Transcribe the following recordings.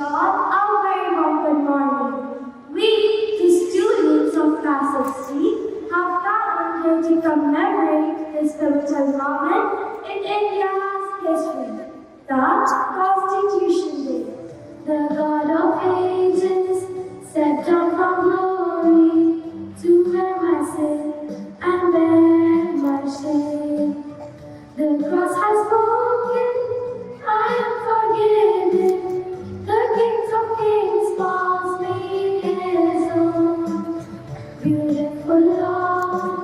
all a very warm good morning. We, the students of Class 6C, have gathered here to commemorate this pivotal moment in India's history, the Constitution Day. The God of ages stepped down from glory to bear my sin and bear my shame. The cross has spoken, I am forgiven. The King of Kings calls me his own. Beautiful Lord,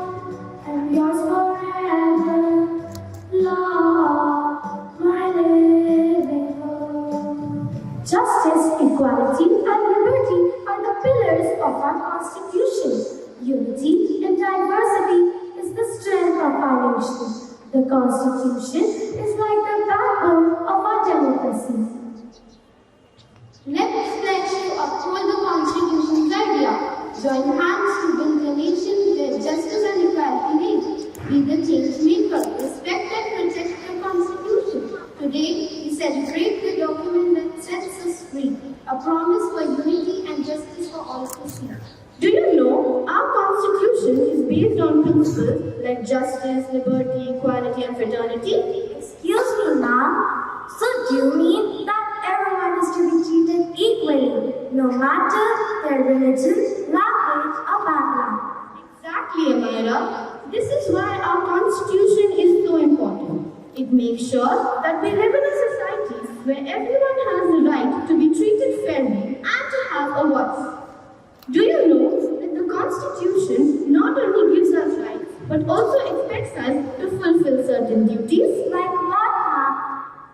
and yours forever, Lord, my living hope. Justice, equality, and liberty are the pillars of our Constitution. Unity in diversity is the strength of our nation. The Constitution is like the backbone of our democracy. Let's pledge to uphold the Constitution's idea. Join hands to build a nation where justice and equality reign. Be the change maker. Respect and protect the Constitution. Today, we celebrate the document that sets us free. A promise for unity and justice for all to see. Do you know our Constitution is based on principles like justice, liberty, equality, and fraternity? Excuse me, ma'am. So do you mean that everyone is to be treated equally, no matter their religion, language, or background? Exactly, Amira. This is why our Constitution is so important. It makes sure that we live in a society where everyone has the right to be treated fairly and to have a voice. Do you know that the Constitution not only gives us rights, but also expects us to fulfill certain duties? Like what, ma'am?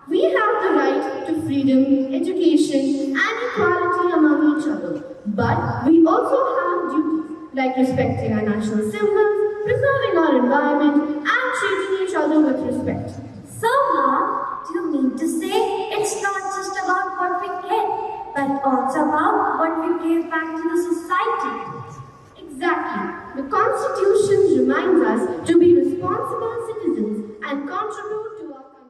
We have the right to freedom, education, and equality among each other. But we also have duties like respecting our national symbols, preserving our environment, and treating each other with respect. So, ma'am, do you mean to say it's not just about what we get, but also about what we give back to the society? Exactly. The Constitution reminds us to be responsible citizens and contribute to our country.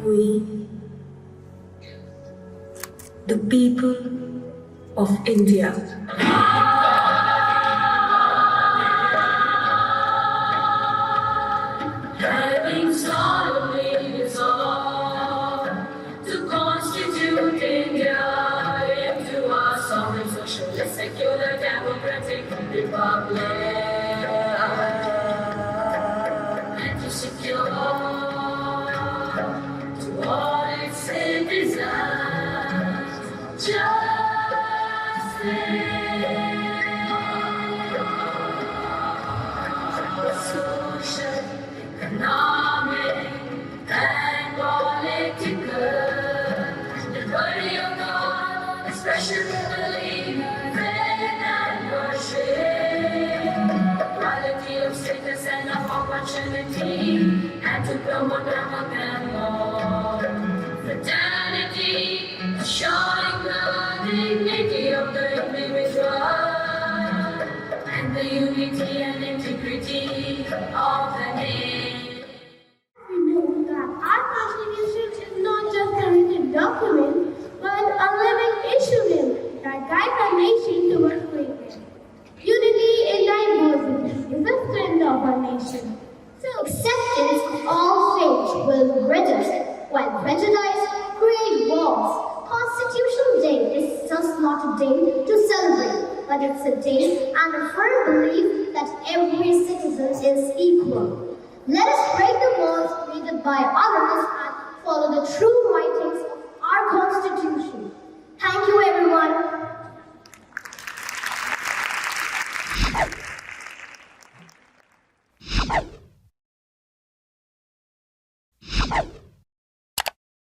We, the people of India, having solemnly resolved to constitute India into a sovereign, socialist, secular, democratic republic, and to secure to all its citizens justice. Social, economic, and political. Liberty of God, especially belief, faith, and worship. Equality of status and of opportunity, and to promote common and law. Fraternity, assuring the dignity of the individual, and the unity and integrity of the nation. We know that our Constitution is not just a written document, but a living instrument that guides our nation towards greatness. Unity in diversity is the strength of our nation. So acceptance of all faiths will bridge us, while prejudice create wars. Constitutional Day is just not a day to celebrate, but it's a day and a firm belief that every citizen is equal. Let us break the walls created by others and follow the true writings of our Constitution. Thank you, everyone.